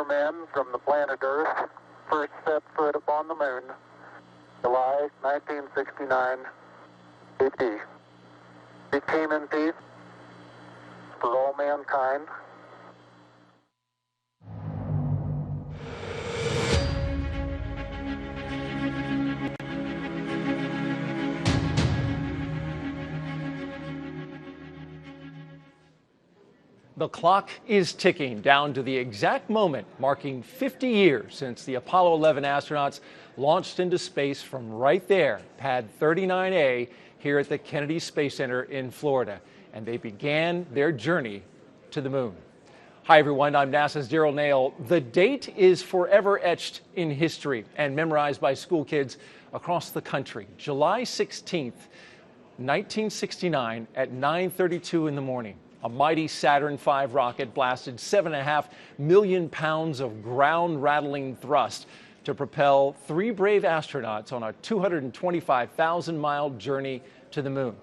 man from the planet Earth first set foot upon the moon, July 1969 AD. It came in peace for all mankind. The clock is ticking down to the exact moment marking 50 years since the Apollo 11 astronauts launched into space from right there, Pad 39A, here at the Kennedy Space Center in Florida, and they began their journey to the moon. Hi everyone, I'm NASA's Daryl Nail. The date is forever etched in history and memorized by school kids across the country. July 16th, 1969 at 9:32 in the morning. A mighty Saturn V rocket blasted 7.5 million pounds of ground-rattling thrust to propel 3 brave astronauts on a 225,000-mile journey to the moon.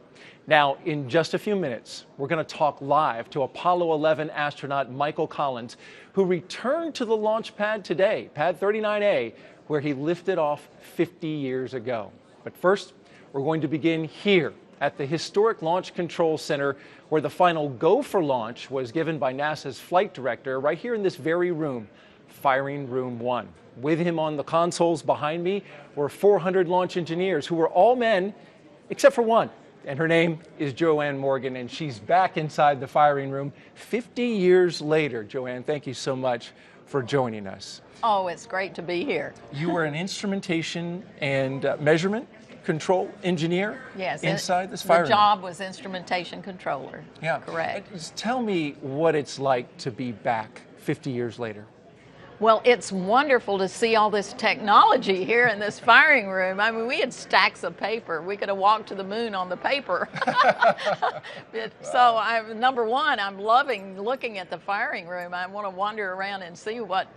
Now, in just a few minutes, we're going to talk live to Apollo 11 astronaut Michael Collins, who returned to the launch pad today, Pad 39A, where he lifted off 50 years ago. But first, we're going to begin here at the historic Launch Control Center, where the final go for launch was given by NASA's flight director right here in this very room, Firing Room 1. With him on the consoles behind me were 400 launch engineers who were all men except for one. And her name is Joanne Morgan, and she's back inside the firing room 50 years later. Joanne, thank you so much for joining us. Oh, it's great to be here. You were an instrumentation and measurement control engineer. Yes, inside this firing room. The job was instrumentation controller. Yeah. Correct. Just tell me what it's like to be back 50 years later. Well, it's wonderful to see all this technology here in this firing room. I mean, we had stacks of paper. We could have walked to the moon on the paper. So, number one, I'm loving looking at the firing room. I want to wander around and see what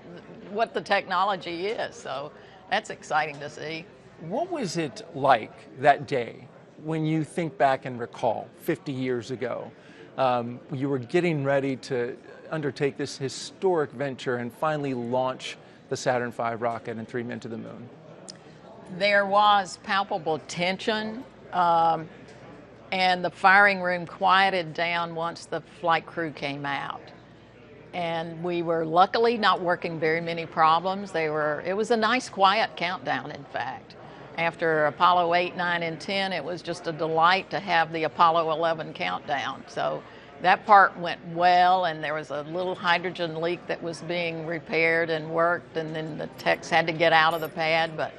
the technology is. So that's exciting to see. What was it like that day when you think back and recall 50 years ago? You were getting ready to undertake this historic venture and finally launch the Saturn V rocket and 3 men to the moon. There was palpable tension, and the firing room quieted down once the flight crew came out. And we were luckily not working very many problems. It was a nice quiet countdown, in fact. After Apollo 8, 9, and 10, it was just a delight to have the Apollo 11 countdown. So that part went well, and there was a little hydrogen leak that was being repaired and worked, and then the techs had to get out of the pad. But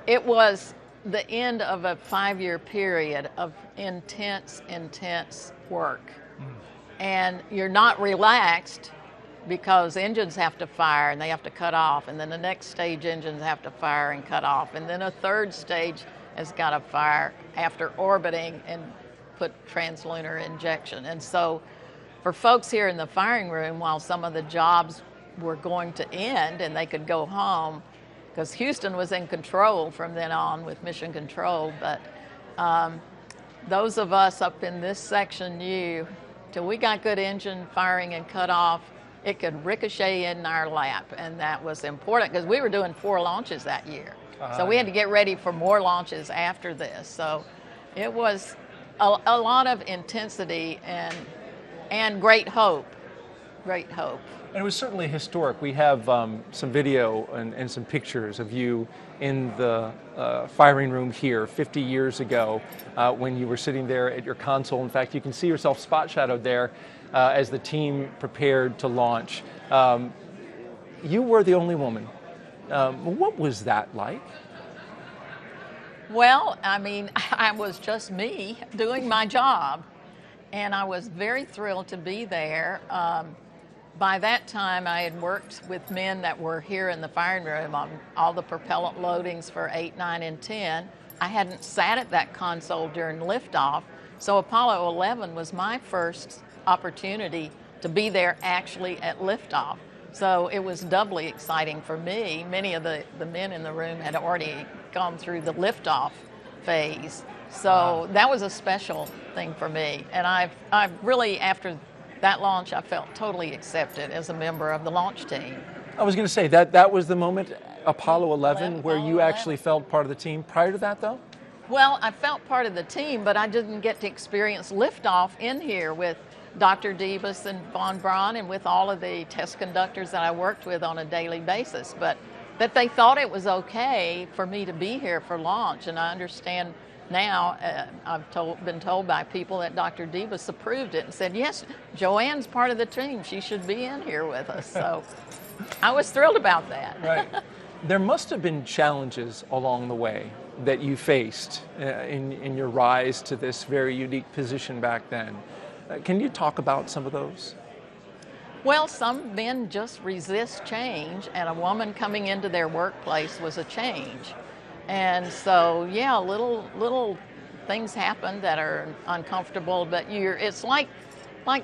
it was the end of a 5-year period of intense work. And you're not relaxed, because engines have to fire and they have to cut off, and then the next stage engines have to fire and cut off, and then a third stage has got to fire after orbiting and put translunar injection. And so for folks here in the firing room, while some of the jobs were going to end and they could go home, because Houston was in control from then on with mission control, but those of us up in this section knew till we got good engine firing and cut off, it could ricochet in our lap, and that was important because we were doing 4 launches that year. So we had to get ready for more launches after this. So it was a lot of intensity and great hope. Great hope. And it was certainly historic. We have some video and some pictures of you in the firing room here 50 years ago when you were sitting there at your console. In fact, you can see yourself spot shadowed there as the team prepared to launch. You were the only woman. What was that like? Well, I mean, I was just me doing my job, and I was very thrilled to be there. By that time, I had worked with men that were here in the firing room on all the propellant loadings for 8, 9, and 10. I hadn't sat at that console during liftoff, so Apollo 11 was my first opportunity to be there actually at liftoff. So it was doubly exciting for me. Many of the men in the room had already gone through the liftoff phase. So that was a special thing for me. And I've really, after that launch, I felt totally accepted as a member of the launch team. I was going to say that was the moment, Apollo 11, where Apollo you 11. actually felt part of the team. Prior to that, though? Well, I felt part of the team, but I didn't get to experience liftoff in here with Dr. Debus and Von Braun and with all of the test conductors that I worked with on a daily basis. But that they thought it was okay for me to be here for launch, and I understand now, I've been told by people that Dr. Debus approved it and said, yes, Joanne's part of the team. She should be in here with us. So I was thrilled about that. Right. There must have been challenges along the way that you faced in your rise to this very unique position back then. Can you talk about some of those? Well, some men just resist change, and a woman coming into their workplace was a change. And so, yeah, little things happen that are uncomfortable, but it's like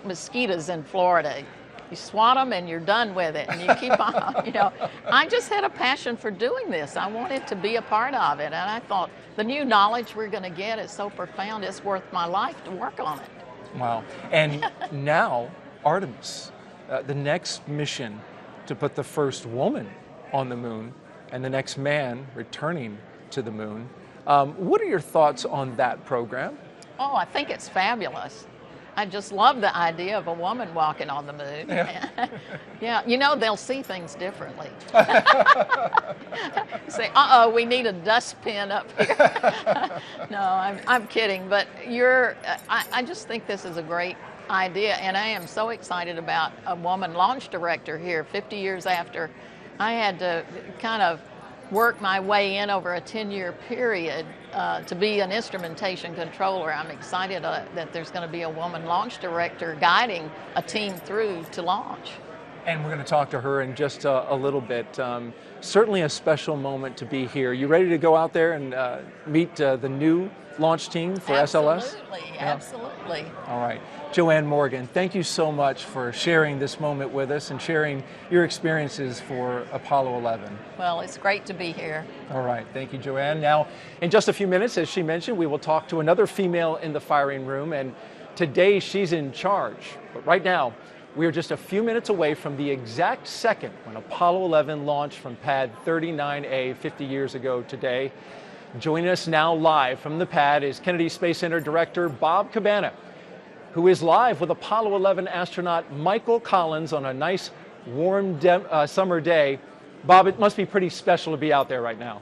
mosquitoes in Florida. You swat them and you're done with it, and you keep on, I just had a passion for doing this. I wanted to be a part of it, and I thought the new knowledge we're going to get is so profound, it's worth my life to work on it. Wow. And now, Artemis, the next mission to put the first woman on the moon and the next man returning to the moon. What are your thoughts on that program? Oh, I think it's fabulous. I just love the idea of a woman walking on the moon. Yeah, yeah, they'll see things differently. Say, we need a dustbin up here. No, I'm kidding, but I just think this is a great idea, and I am so excited about a woman launch director here 50 years after I had to kind of work my way in over a 10-year period to be an instrumentation controller. I'm excited that there's going to be a woman launch director guiding a team through to launch. And we're going to talk to her in just a little bit. Certainly a special moment to be here. You ready to go out there and meet the new launch team for SLS? Absolutely, absolutely. All right. Joanne Morgan, thank you so much for sharing this moment with us and sharing your experiences for Apollo 11. Well, it's great to be here. All right. Thank you, Joanne. Now, in just a few minutes, as she mentioned, we will talk to another female in the firing room, and today she's in charge. But right now, we are just a few minutes away from the exact second when Apollo 11 launched from pad 39A 50 years ago today. Joining us now live from the pad is Kennedy Space Center Director Bob Cabana, who is live with Apollo 11 astronaut Michael Collins on a nice, warm summer day. Bob, it must be pretty special to be out there right now.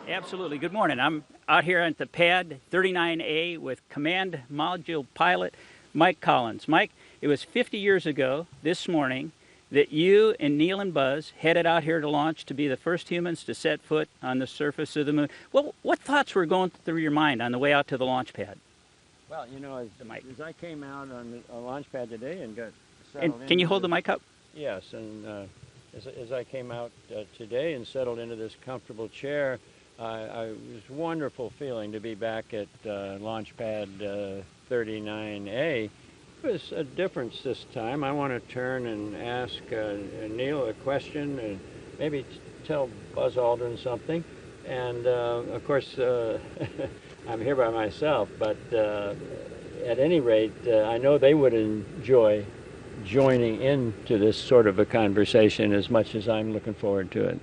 Absolutely. Good morning. I'm out here at the pad 39A with Command Module Pilot Mike Collins. Mike, it was 50 years ago this morning that you and Neil and Buzz headed out here to launch to be the first humans to set foot on the surface of the moon. Well, what thoughts were going through your mind on the way out to the launch pad? Well, as I came out on a launch pad today and got settled in. And can you hold the mic up? Yes, and as I came out today and settled into this comfortable chair, it was a wonderful feeling to be back at launch pad 39A. It was a difference this time. I want to turn and ask Neil a question and maybe tell Buzz Aldrin something. And of course, I'm here by myself, but at any rate, I know they would enjoy joining into this sort of a conversation as much as I'm looking forward to it.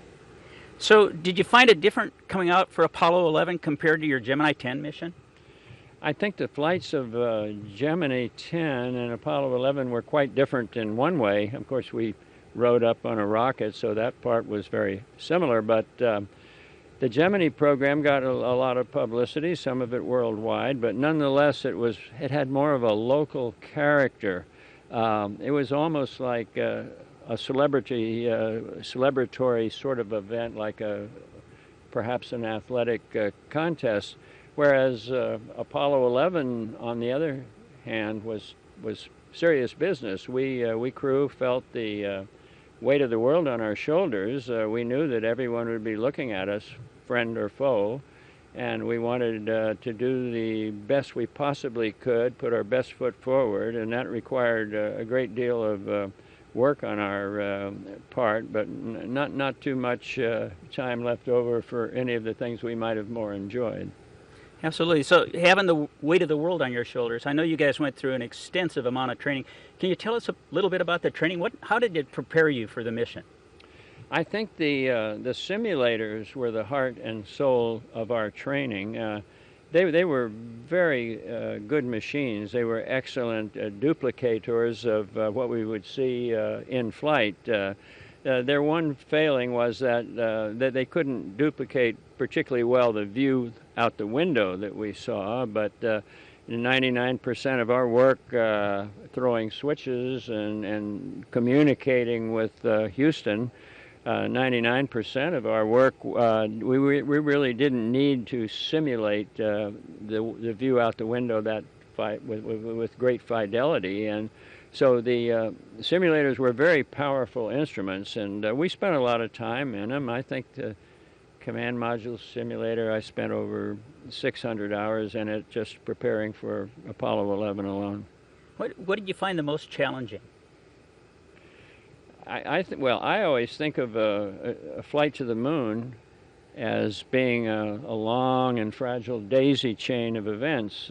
So did you find it different coming out for Apollo 11 compared to your Gemini 10 mission? I think the flights of Gemini 10 and Apollo 11 were quite different in one way. Of course, we rode up on a rocket, so that part was very similar, but the Gemini program got a lot of publicity, some of it worldwide, but nonetheless it had more of a local character. It was almost like a celebratory sort of event, like perhaps an athletic contest, whereas Apollo 11, on the other hand, was serious business. We crew felt the weight of the world on our shoulders. We knew that everyone would be looking at us, friend or foe, and we wanted to do the best we possibly could, put our best foot forward, and that required a great deal of work on our part, but not too much time left over for any of the things we might have more enjoyed. Absolutely. So having the weight of the world on your shoulders, I know you guys went through an extensive amount of training. Can you tell us a little bit about the training? How did it prepare you for the mission? I think the simulators were the heart and soul of our training. They were very good machines. They were excellent duplicators of what we would see in flight. Their one failing was that they couldn't duplicate particularly well the view out the window that we saw, but 99% of our work throwing switches and communicating with Houston, 99% of our work, we really didn't need to simulate the view out the window with great fidelity. And so the simulators were very powerful instruments, and we spent a lot of time in them. I think the command module simulator, I spent over 600 hours in it just preparing for Apollo 11 alone. What did you find the most challenging? Well, I always think of a flight to the moon as being a long and fragile daisy chain of events.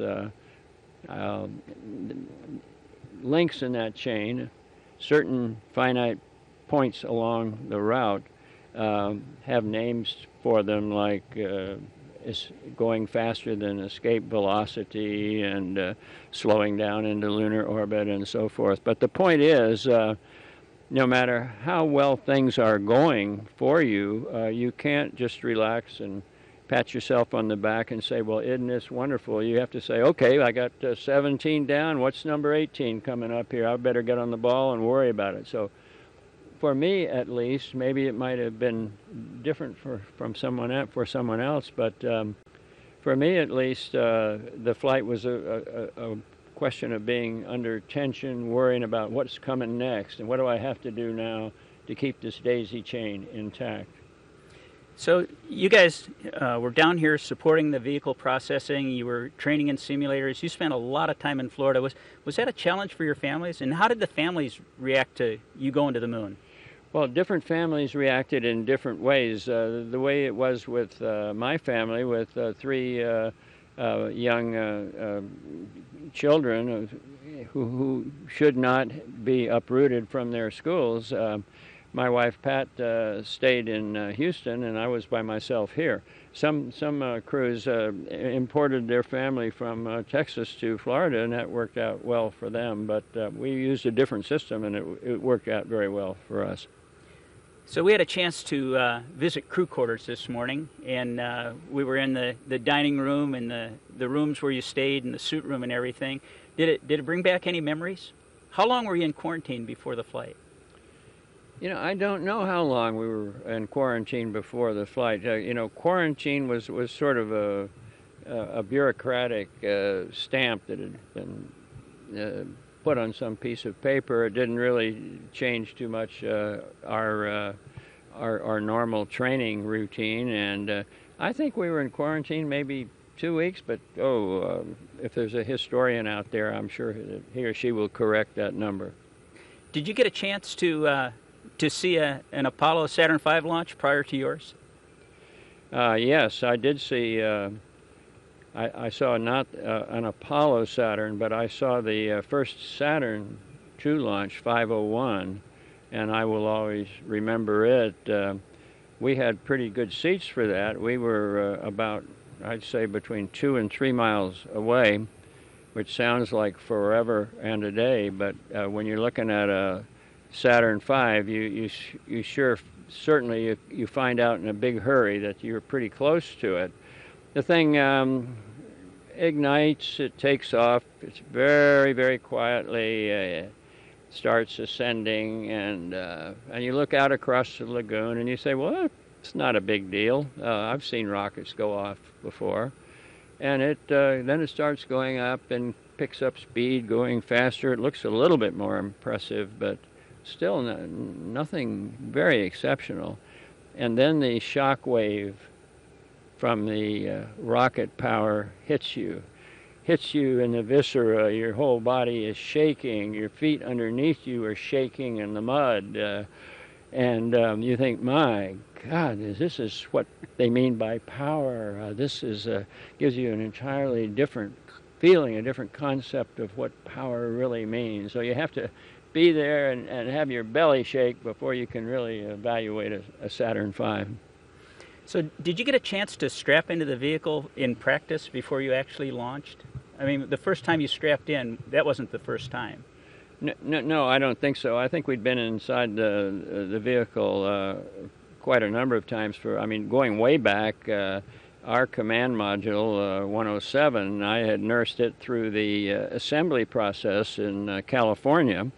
Links in that chain, certain finite points along the route have names for them, like is going faster than escape velocity and slowing down into lunar orbit and so forth. But the point is, no matter how well things are going for you, you can't just relax and pat yourself on the back and say, well, isn't this wonderful? You have to say, okay, I got 17 down. What's number 18 coming up here? I better get on the ball and worry about it. So for me, at least, maybe it might have been different for someone else, but for me, at least, the flight was a question of being under tension, worrying about what's coming next and what do I have to do now to keep this daisy chain intact. So you guys were down here supporting the vehicle processing. You were training in simulators. You spent a lot of time in Florida. Was that a challenge for your families? And how did the families react to you going to the moon? Well, different families reacted in different ways. The way it was with my family, with three young children who should not be uprooted from their schools. My wife Pat stayed in Houston, and I was by myself here. Some crews imported their family from Texas to Florida, and that worked out well for them. But we used a different system, and it worked out very well for us. So we had a chance to visit crew quarters this morning, and we were in the dining room and the rooms where you stayed, and the suit room and everything. Did it bring back any memories? How long were you in quarantine before the flight? You know, I don't know how long we were in quarantine before the flight. Quarantine was sort of a bureaucratic stamp that had been put on some piece of paper. It didn't really change too much our normal training routine, and I think we were in quarantine maybe 2 weeks, but if there's a historian out there, I'm sure that he or she will correct that number. Did you get a chance to see an Apollo Saturn V launch prior to yours? Yes, I did see. I saw not an Apollo Saturn, but I saw the first Saturn II launch, 501, and I will always remember it. We had pretty good seats for that. We were about, I'd say, between 2 and 3 miles away, which sounds like forever and a day, but when you're looking at a Saturn V, you certainly find out in a big hurry that you're pretty close to it. The thing ignites, it takes off, it's very, very quietly, starts ascending, and you look out across the lagoon and you say, well, it's not a big deal. I've seen rockets go off before. And then it starts going up and picks up speed, going faster. It looks a little bit more impressive, but still nothing very exceptional. And then the shock wave from the rocket power hits you in the viscera. Your whole body is shaking. Your feet underneath you are shaking in the mud. And you think, my God, this is what they mean by power. This is gives you an entirely different feeling, a different concept of what power really means. So you have to be there and have your belly shake before you can really evaluate a Saturn V. So did you get a chance to strap into the vehicle in practice before you actually launched? I mean, the first time you strapped in, that wasn't the first time. No, I don't think so. I think we'd been inside the vehicle quite a number of times. Going way back, our command module, 107, I had nursed it through the assembly process in California.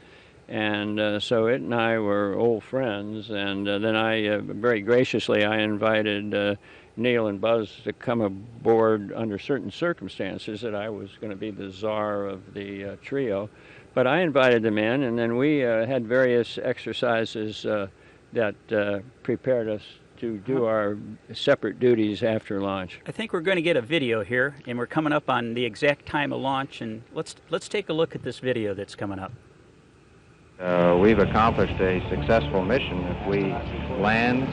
And so it and I were old friends. And then I, very graciously, I invited Neil and Buzz to come aboard under certain circumstances that I was going to be the czar of the trio. But I invited them in, and then we had various exercises that prepared us to do our separate duties after launch. I think we're going to get a video here, and we're coming up on the exact time of launch, and let's take a look at this video that's coming up. We've accomplished a successful mission if we land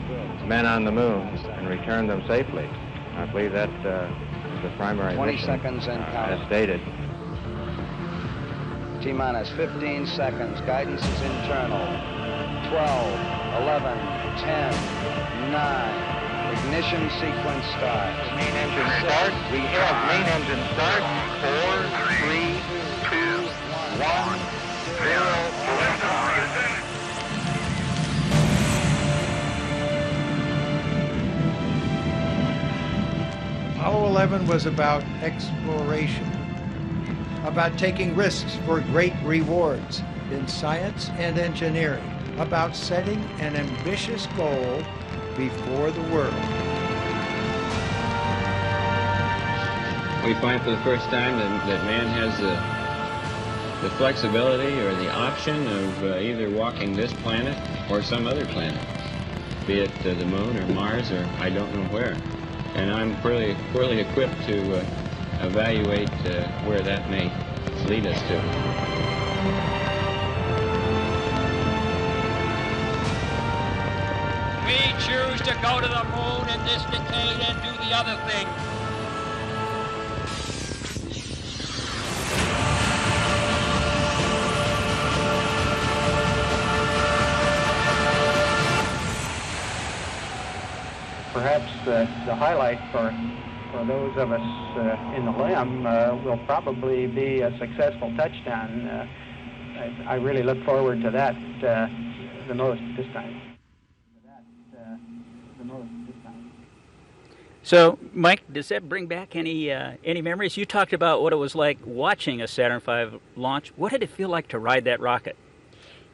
men on the moon and return them safely. I believe that is the primary 20 mission, seconds and counting. as stated. T-minus 15 seconds. Guidance is internal. 12, 11, 10, 9. Ignition sequence starts. Main engine start. We have main engine start. 4, 3, 2, 1, 0. Apollo 11 was about exploration, about taking risks for great rewards in science and engineering, about setting an ambitious goal before the world. We find for the first time that man has the flexibility or the option of either walking this planet or some other planet, be it the moon or Mars or I don't know where. And I'm poorly equipped to evaluate where that may lead us to. We choose to go to the moon in this decade and do the other thing. Perhaps the highlight for those of us in the LEM will probably be a successful touchdown. I really look forward to that the most this time. So, Mike, does that bring back any memories? You talked about what it was like watching a Saturn V launch. What did it feel like to ride that rocket?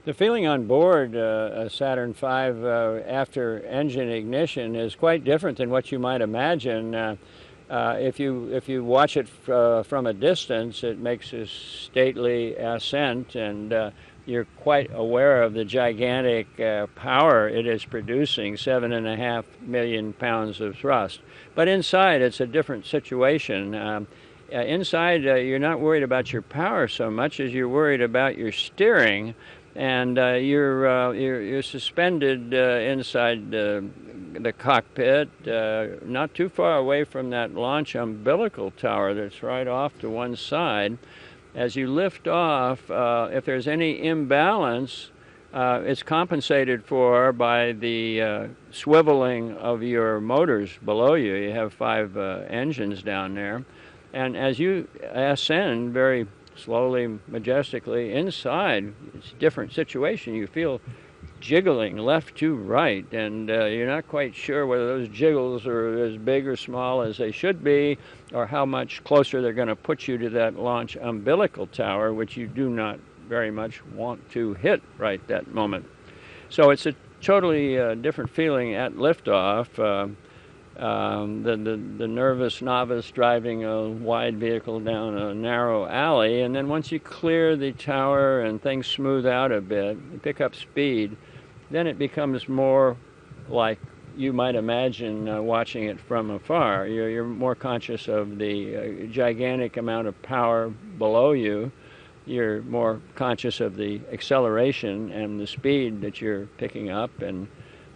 The feeling on board a Saturn V after engine ignition is quite different than what you might imagine. If you watch it from a distance, it makes a stately ascent, and you're quite aware of the gigantic power it is producing, 7.5 million pounds of thrust. But inside, it's a different situation. Inside, you're not worried about your power so much as you're worried about your steering. And you're suspended inside the cockpit, not too far away from that launch umbilical tower that's right off to one side. As you lift off, if there's any imbalance, it's compensated for by the swiveling of your motors below you. You have 5 engines down there. And as you ascend very slowly, majestically inside, it's a different situation. You feel jiggling left to right, and you're not quite sure whether those jiggles are as big or small as they should be, or how much closer they're going to put you to that launch umbilical tower, which you do not very much want to hit right that moment. So it's a totally different feeling at liftoff. The nervous novice driving a wide vehicle down a narrow alley, and then once you clear the tower and things smooth out a bit, you pick up speed, then it becomes more like you might imagine watching it from afar. You're more conscious of the gigantic amount of power below you, you're more conscious of the acceleration and the speed that you're picking up, and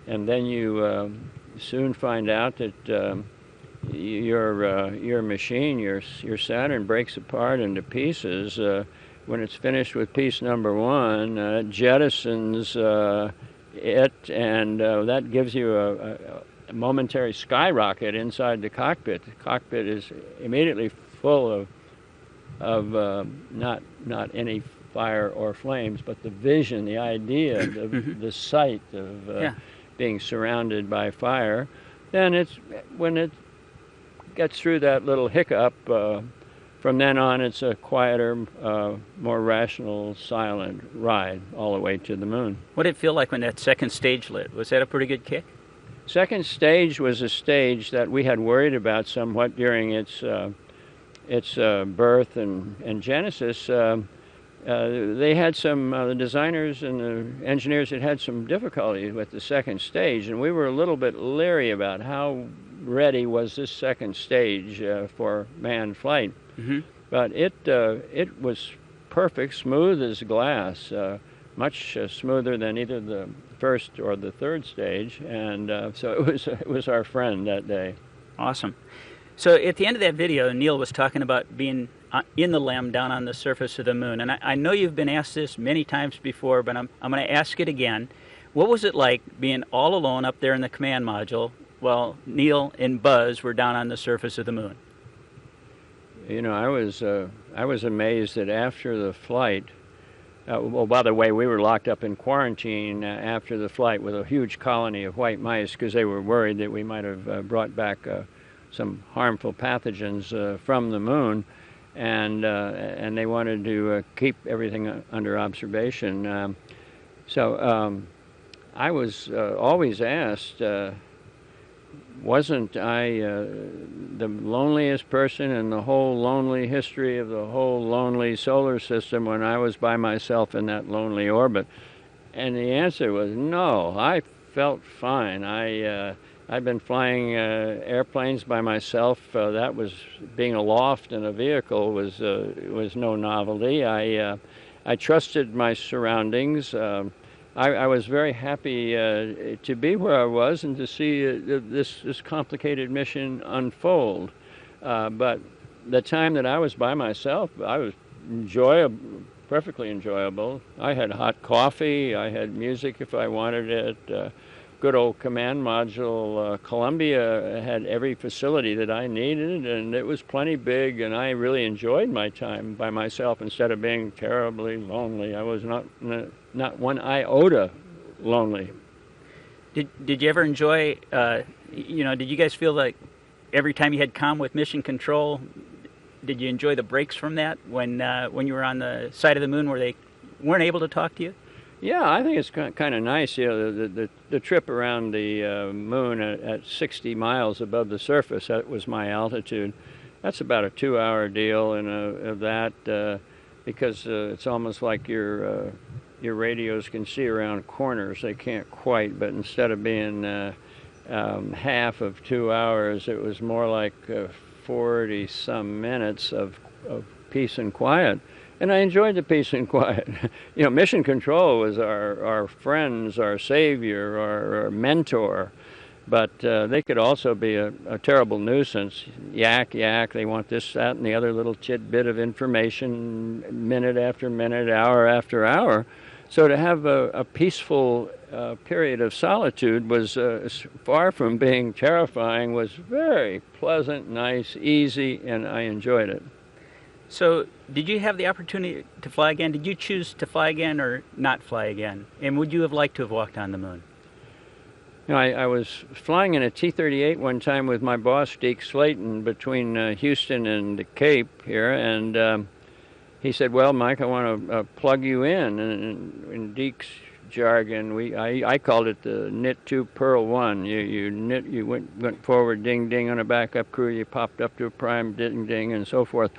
then you soon find out that your machine, your Saturn, breaks apart into pieces. When it's finished with piece number one, jettisons it, and that gives you a momentary skyrocket inside the cockpit. The cockpit is immediately full of not any fire or flames, but the vision, the idea, the sight of being surrounded by fire. Then when it gets through that little hiccup, from then on it's a quieter, more rational, silent ride all the way to the moon. What did it feel like when that second stage lit? Was that a pretty good kick? Second stage was a stage that we had worried about somewhat during its birth and genesis. They had some, the designers and the engineers had some difficulty with the second stage, and we were a little bit leery about how ready was this second stage for manned flight. Mm-hmm. But it was perfect, smooth as glass, much smoother than either the first or the third stage, and so it was our friend that day. Awesome. So at the end of that video, Neil was talking about being in the LEM down on the surface of the moon. And I know you've been asked this many times before, but I'm going to ask it again. What was it like being all alone up there in the command module while Neil and Buzz were down on the surface of the moon? You know, I was amazed that after the flight, well, by the way, we were locked up in quarantine after the flight with a huge colony of white mice because they were worried that we might have brought back some harmful pathogens from the moon, and they wanted to keep everything under observation. So I was always asked, wasn't I the loneliest person in the whole lonely history of the whole lonely solar system when I was by myself in that lonely orbit? And the answer was no. I felt fine. I've been flying airplanes by myself. That was being aloft in a vehicle was no novelty. I trusted my surroundings. I was very happy to be where I was and to see this complicated mission unfold. But the time that I was by myself, I was perfectly enjoyable. I had hot coffee. I had music if I wanted it. Good old command module, Columbia had every facility that I needed, and it was plenty big, and I really enjoyed my time by myself instead of being terribly lonely. I was not one iota lonely. Did you ever enjoy, did you guys feel like every time you had comm with mission control, did you enjoy the breaks from that when you were on the side of the moon where they weren't able to talk to you? Yeah, I think it's kind of nice. You know, the trip around the moon at 60 miles above the surface, that was my altitude. That's about a 2-hour deal, and of that because it's almost like your radios can see around corners. They can't quite, but instead of being half of 2 hours, it was more like 40-some minutes of peace and quiet. And I enjoyed the peace and quiet. You know, mission control was our friends, our savior, our mentor. But they could also be a terrible nuisance. Yak, they want this, that, and the other little tidbit of information minute after minute, hour after hour. So to have a peaceful period of solitude was far from being terrifying, was very pleasant, nice, easy, and I enjoyed it. So did you have the opportunity to fly again? Did you choose to fly again or not fly again? And would you have liked to have walked on the moon? You know, I was flying in a T-38 one time with my boss, Deke Slayton, between Houston and the Cape here, and he said, well, Mike, I want to plug you in. And in Deke's jargon, I called it the knit to Pearl 1. You went forward, ding, ding, on a backup crew, you popped up to a prime, ding, ding, and so forth.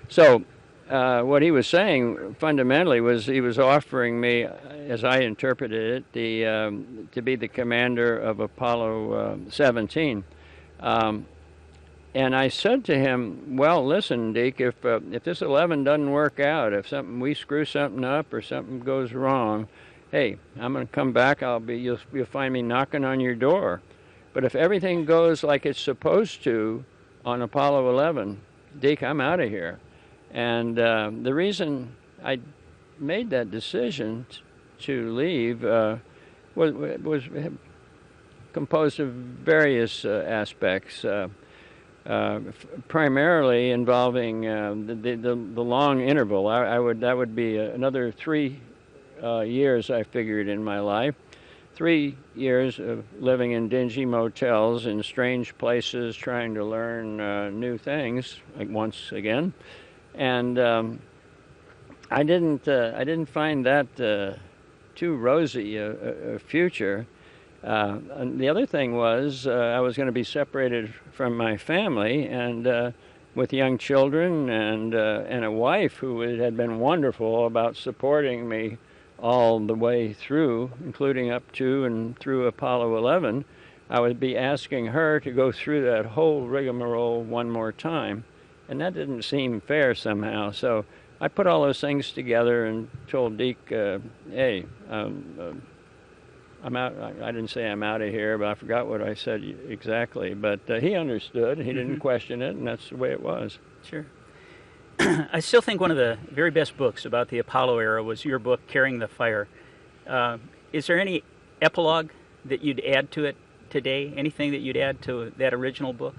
So what he was saying fundamentally was he was offering me, as I interpreted it, to be the commander of Apollo 17. And I said to him, well, listen, Deke, if this 11 doesn't work out, if we screw something up or something goes wrong, hey, I'm going to come back. You'll find me knocking on your door. But if everything goes like it's supposed to on Apollo 11, Deke, I'm out of here. And the reason I made that decision to leave was composed of various aspects. Primarily involving the long interval. That would be another 3 years, I figured, in my life. 3 years of living in dingy motels in strange places, trying to learn new things, like once again, and I didn't find that too rosy a future. And the other thing was I was going to be separated from my family and with young children and a wife who had been wonderful about supporting me all the way through, including up to and through Apollo 11. I would be asking her to go through that whole rigmarole one more time, and that didn't seem fair somehow. So I put all those things together and told Deke, hey, I'm out. I didn't say I'm out of here, but I forgot what I said exactly. But he understood. He didn't question it, and that's the way it was. Sure. I still think one of the very best books about the Apollo era was your book, Carrying the Fire. Is there any epilogue that you'd add to it today? Anything that you'd add to that original book?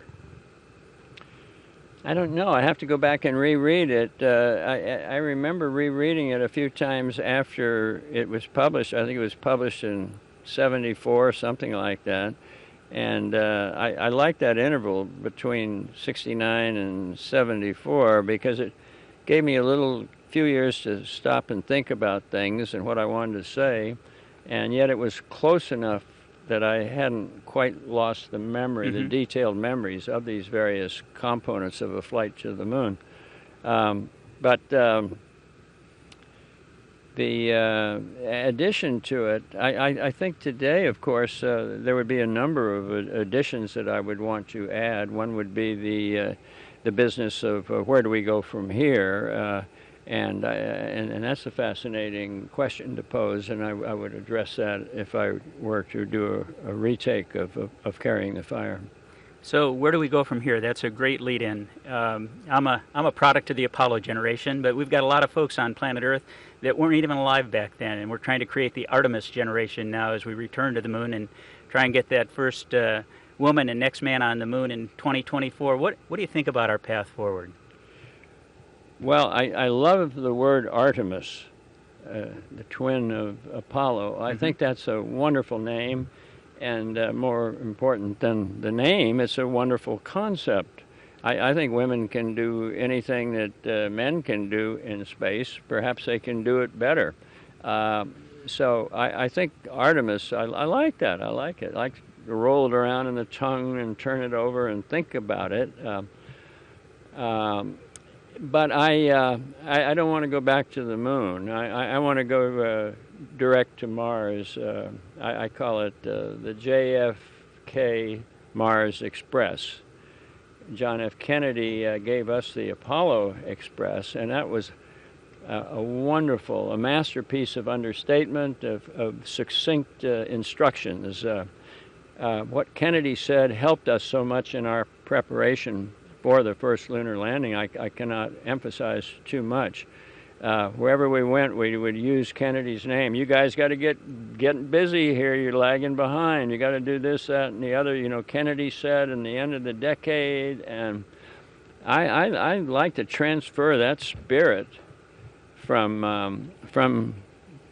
I don't know. I have to go back and reread it. I remember rereading it a few times after it was published. I think it was published in 74, something like that. And I like that interval between 69 and 74 because it gave me a few years to stop and think about things and what I wanted to say. And yet it was close enough that I hadn't quite lost the memory, the detailed memories of these various components of a flight to the moon. But the addition to it, I think today, of course, there would be a number of additions that I would want to add. One would be the business of where do we go from here, and that's a fascinating question to pose, and I would address that if I were to do a retake of Carrying the Fire. So where do we go from here? That's a great lead-in. I'm a product of the Apollo generation, but we've got a lot of folks on planet Earth that weren't even alive back then, and we're trying to create the Artemis generation now as we return to the moon and try and get that first woman and next man on the moon in 2024. What do you think about our path forward? Well, I love the word Artemis, the twin of Apollo. I think that's a wonderful name. And more important than the name, it's a wonderful concept. I think women can do anything that men can do in space. Perhaps they can do it better. So I think Artemis, I like that. I like it. I like to roll it around in the tongue and turn it over and think about it. But I don't want to go back to the moon. I want to go direct to Mars. I call it the JFK Mars Express. John F. Kennedy gave us the Apollo Express, and that was a masterpiece of understatement, of succinct instructions. What Kennedy said helped us so much in our preparation for the first lunar landing. I cannot emphasize too much. Wherever we went, we would use Kennedy's name. You guys got to get busy here. You're lagging behind. You got to do this, that, and the other. You know, Kennedy said in the end of the decade, and I like to transfer that spirit from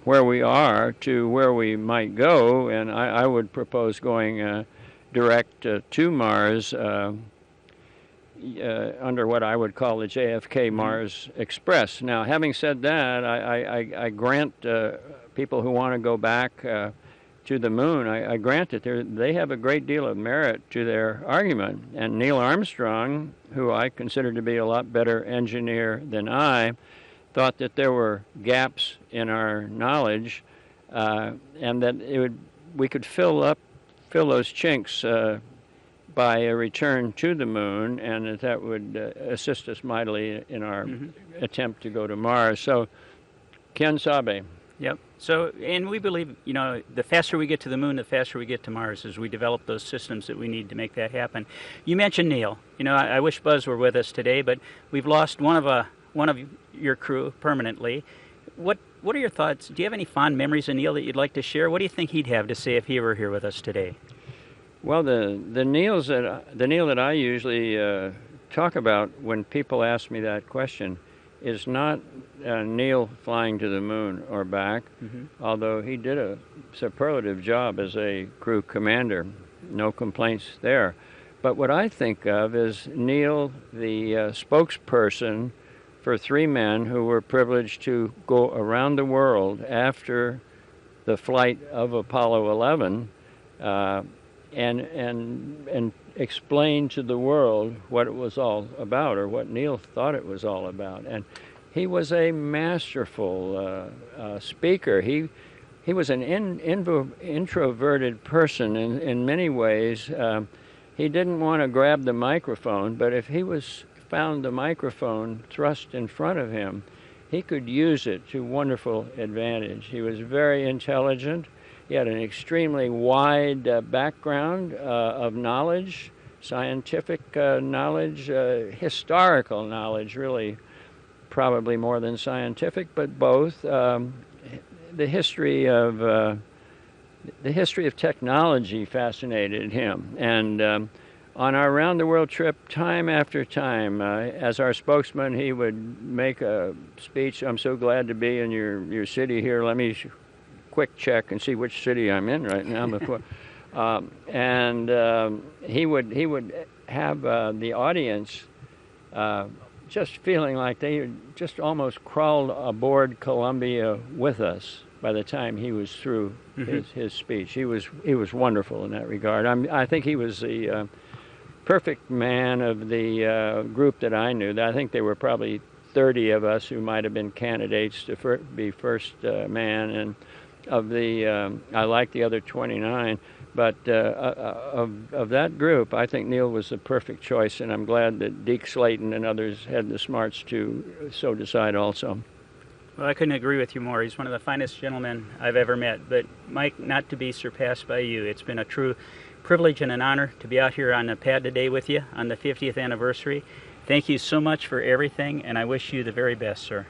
where we are to where we might go, and I would propose going direct to Mars. Under what I would call the JFK Mars Express. Now, having said that, I grant people who want to go back to the moon, I grant that they have a great deal of merit to their argument. And Neil Armstrong, who I consider to be a lot better engineer than I, thought that there were gaps in our knowledge and that we could fill those chinks by a return to the moon, and that would assist us mightily in our attempt to go to Mars. So, Ken Sabe. Yep. So, and we believe, you know, the faster we get to the moon, the faster we get to Mars as we develop those systems that we need to make that happen. You mentioned Neil. You know, I wish Buzz were with us today, but we've lost one of your crew permanently. What are your thoughts? Do you have any fond memories of Neil that you'd like to share? What do you think he'd have to say if he were here with us today? Well, the Neil that I usually talk about when people ask me that question is not Neil flying to the moon or back, although he did a superlative job as a crew commander. No complaints there. But what I think of is Neil, the spokesperson for 3 men who were privileged to go around the world after the flight of Apollo 11 and explain to the world what it was all about, or what Neil thought it was all about. And he was a masterful speaker. He was an introverted person in many ways. He didn't want to grab the microphone, but if he found the microphone thrust in front of him, he could use it to wonderful advantage. He was very intelligent. He had an extremely wide background of knowledge, scientific knowledge, historical knowledge, really, probably more than scientific, but both. The history of technology fascinated him, and on our round-the-world trip, time after time, as our spokesman, he would make a speech. I'm so glad to be in your city here. Let me quick check and see which city I'm in right now before. He would have the audience just feeling like they had just almost crawled aboard Columbia with us by the time he was through his speech. He was wonderful in that regard. I think he was the perfect man of the group that I knew. I think there were probably 30 of us who might have been candidates to be first man, and of the I like the other 29, but of that group, I think Neil was the perfect choice, and I'm glad that Deke Slayton and others had the smarts to so decide also. Well, I couldn't agree with you more. He's one of the finest gentlemen I've ever met. But Mike, not to be surpassed by you. It's been a true privilege and an honor to be out here on the pad today with you on the 50th anniversary. Thank you so much for everything, and I wish you the very best, sir.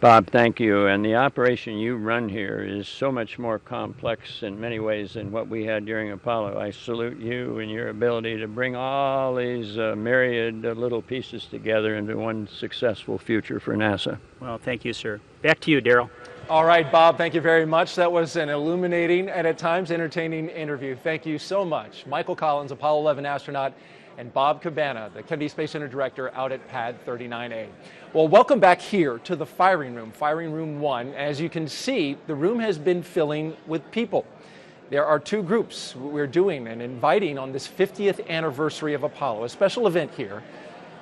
Bob, thank you. And the operation you run here is so much more complex in many ways than what we had during Apollo. I salute you and your ability to bring all these myriad little pieces together into one successful future for NASA. Well, thank you, sir. Back to you, Daryl. All right, Bob, thank you very much. That was an illuminating and at times entertaining interview. Thank you so much. Michael Collins, Apollo 11 astronaut, and Bob Cabana, the Kennedy Space Center director out at Pad 39A. Well, welcome back here to the firing room 1. As you can see, the room has been filling with people. There are 2 groups we're doing and inviting on this 50th anniversary of Apollo, a special event here.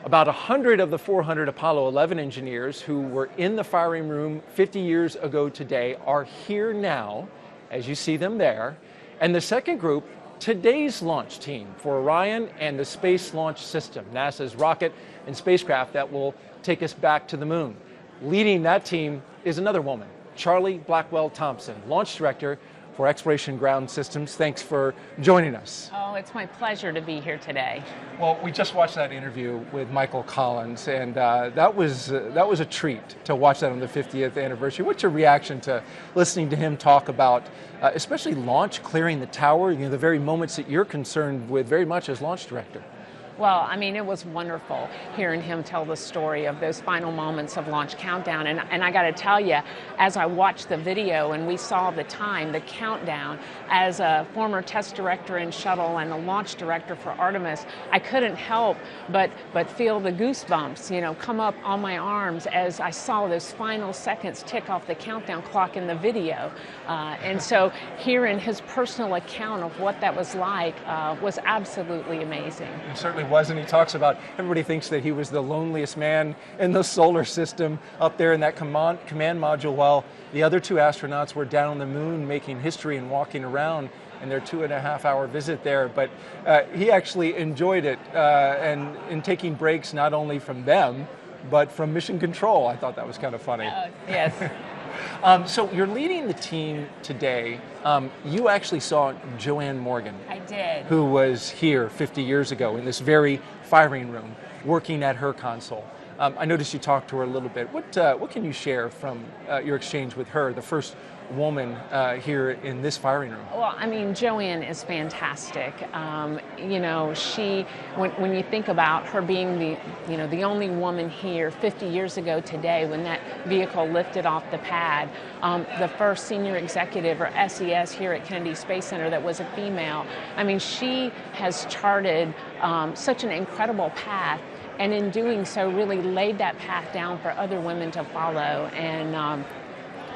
About 100 of the 400 Apollo 11 engineers who were in the firing room 50 years ago today are here now, as you see them there. And the second group, today's launch team for Orion and the Space Launch System, NASA's rocket and spacecraft that will take us back to the moon. Leading that team is another woman, Charlie Blackwell Thompson, launch director for Exploration Ground Systems. Thanks for joining us. Oh, it's my pleasure to be here today. Well, we just watched that interview with Michael Collins, and that was a treat to watch that on the 50th anniversary. What's your reaction to listening to him talk about, especially launch, clearing the tower, the very moments that you're concerned with very much as launch director? Well, I mean, it was wonderful hearing him tell the story of those final moments of launch countdown. And I got to tell you, as I watched the video and we saw the time, the countdown, as a former test director in shuttle and a launch director for Artemis, I couldn't help but feel the goosebumps, come up on my arms as I saw those final seconds tick off the countdown clock in the video. And so hearing his personal account of what that was like was absolutely amazing. And certainly certainly was, and he talks about everybody thinks that he was the loneliest man in the solar system up there in that command module, while the other two astronauts were down on the moon making history and walking around in their 2.5-hour visit there. But he actually enjoyed it, and in taking breaks not only from them, but from mission control. I thought that was kind of funny. Yes. So you're leading the team today. You actually saw Joanne Morgan. I did. Who was here 50 years ago in this very firing room, working at her console. I noticed you talked to her a little bit. What can you share from your exchange with her, the first woman here in this firing room? Well, I mean, Joanne is fantastic. You know, when you think about her being the only woman here 50 years ago today, when that vehicle lifted off the pad, the first senior executive or SES here at Kennedy Space Center that was a female. I mean, she has charted such an incredible path, and in doing so really laid that path down for other women to follow.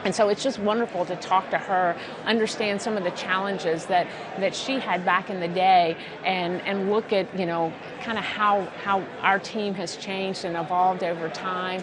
And so it's just wonderful to talk to her, understand some of the challenges that she had back in the day, and look at, you know, kind of how our team has changed and evolved over time,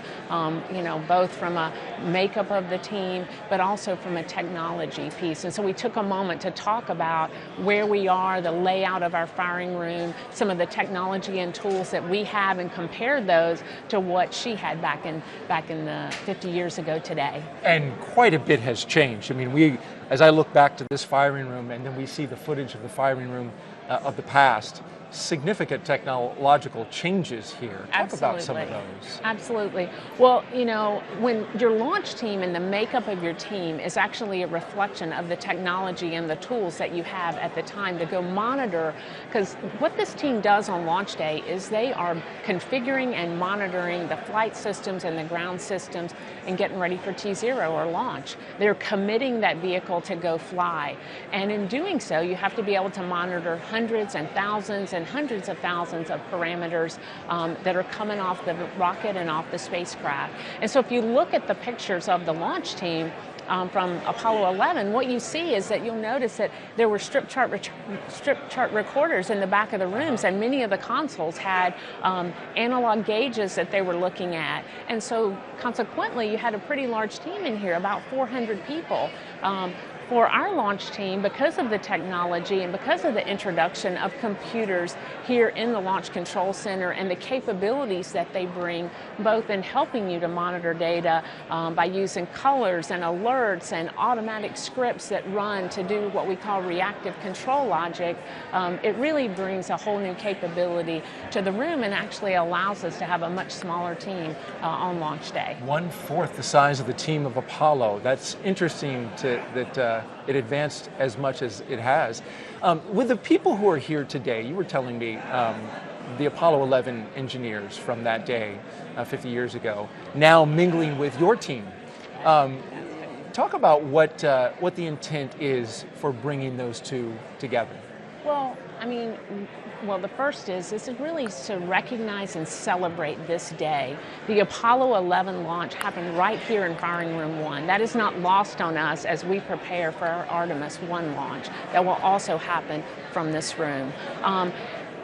you know, both from a makeup of the team, but also from a technology piece. And so we took a moment to talk about where we are, the layout of our firing room, some of the technology and tools that we have, and compared those to what she had back in the 50 years ago today. And quite a bit has changed. I mean, as I look back to this firing room, and then we see the footage of the firing room of the past, significant technological changes here. Talk about some of those. Absolutely. Well, you know, when your launch team and the makeup of your team is actually a reflection of the technology and the tools that you have at the time to go monitor, because what this team does on launch day is they are configuring and monitoring the flight systems and the ground systems and getting ready for T0 or launch. They're committing that vehicle to go fly. And in doing so, you have to be able to monitor hundreds and thousands and hundreds of thousands of parameters that are coming off the rocket and off the spacecraft. And so if you look at the pictures of the launch team from Apollo 11, what you see is that you'll notice that there were strip chart recorders in the back of the rooms, and many of the consoles had analog gauges that they were looking at. And so consequently, you had a pretty large team in here, about 400 people. For our launch team, because of the technology and because of the introduction of computers here in the Launch Control Center and the capabilities that they bring, both in helping you to monitor data by using colors and alerts and automatic scripts that run to do what we call reactive control logic, it really brings a whole new capability to the room and actually allows us to have a much smaller team on launch day. 1/4 the size of the team of Apollo. That's interesting that it advanced as much as it has. With the people who are here today, you were telling me the Apollo 11 engineers from that day, 50 years ago, now mingling with your team. Talk about what the intent is for bringing those two together. Well, I mean, the first is really to recognize and celebrate this day. The Apollo 11 launch happened right here in Firing Room 1. That is not lost on us as we prepare for our Artemis 1 launch. That will also happen from this room.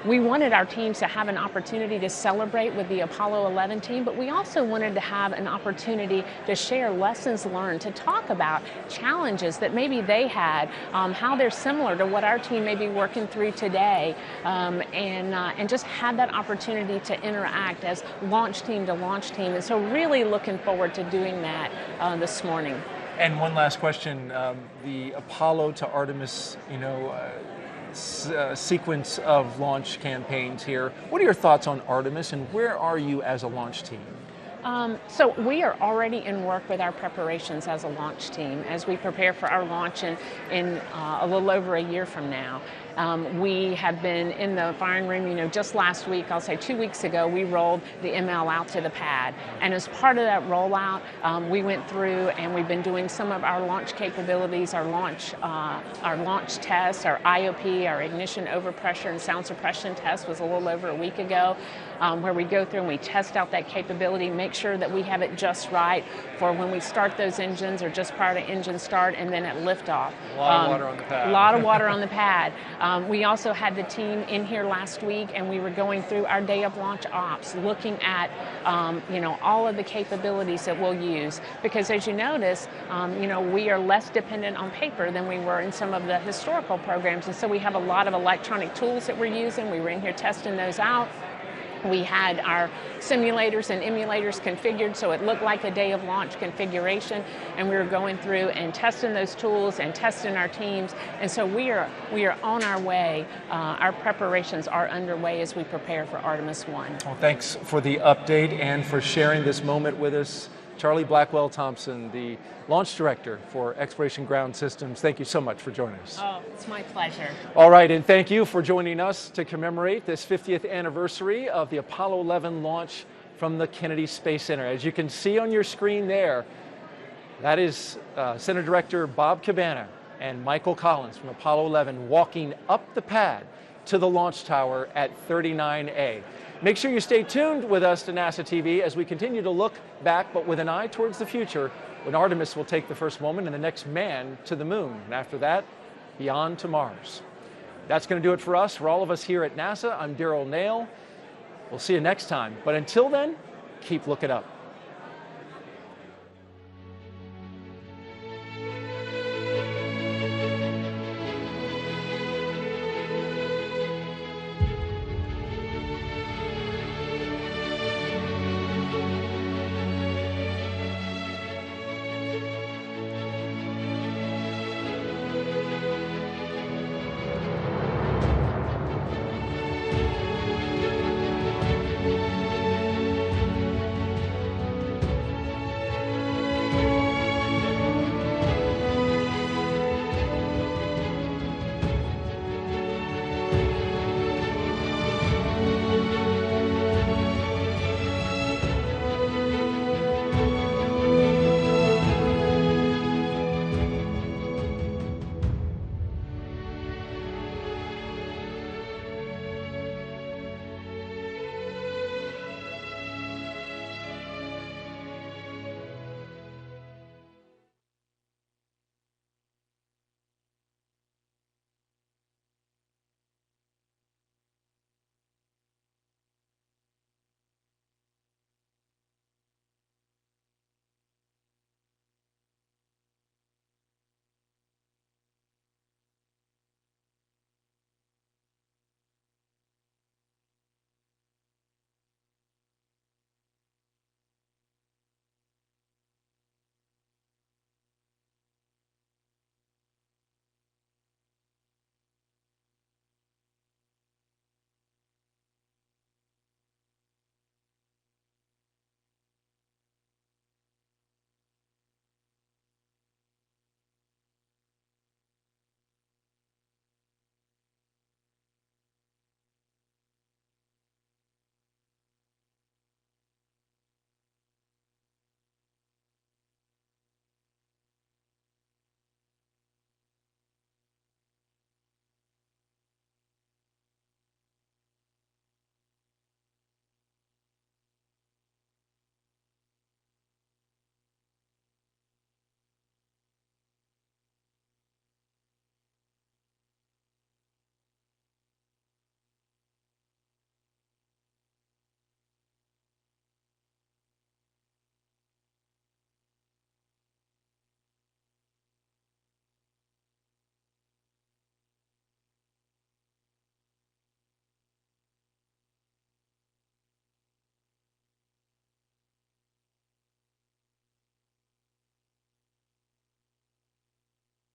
We wanted our teams to have an opportunity to celebrate with the Apollo 11 team, but we also wanted to have an opportunity to share lessons learned, to talk about challenges that maybe they had, how they're similar to what our team may be working through today, and just have that opportunity to interact as launch team to launch team. And so really looking forward to doing that this morning. And one last question, the Apollo to Artemis, sequence of launch campaigns here. What are your thoughts on Artemis, and where are you as a launch team? So we are already in work with our preparations as a launch team as we prepare for our launch in a little over a year from now. We have been in the firing room, just last week, I'll say 2 weeks ago, we rolled the ML out to the pad. And as part of that rollout, we went through and we've been doing some of our launch capabilities, our launch tests, our IOP, our ignition overpressure and sound suppression test was a little over a week ago, where we go through and we test out that capability, make make sure that we have it just right for when we start those engines or just prior to engine start and then at liftoff. A lot of water on the pad. A lot of water on the pad. We also had the team in here last week, and we were going through our day of launch ops, looking at all of the capabilities that we'll use. Because as you notice, we are less dependent on paper than we were in some of the historical programs, and so we have a lot of electronic tools that we're using. We were in here testing those out. We had our simulators and emulators configured so it looked like a day of launch configuration, and we were going through and testing those tools and testing our teams, and so we are on our way. Our preparations are underway as we prepare for Artemis 1. Well, thanks for the update and for sharing this moment with us. Charlie Blackwell-Thompson, the launch director for Exploration Ground Systems, thank you so much for joining us. Oh, it's my pleasure. All right, and thank you for joining us to commemorate this 50th anniversary of the Apollo 11 launch from the Kennedy Space Center. As you can see on your screen there, that is Center Director Bob Cabana and Michael Collins from Apollo 11 walking up the pad to the launch tower at 39A. Make sure you stay tuned with us to NASA TV as we continue to look back, but with an eye towards the future, when Artemis will take the first woman and the next man to the moon. And after that, beyond to Mars. That's going to do it for us. For all of us here at NASA, I'm Daryl Nail. We'll see you next time. But until then, keep looking up.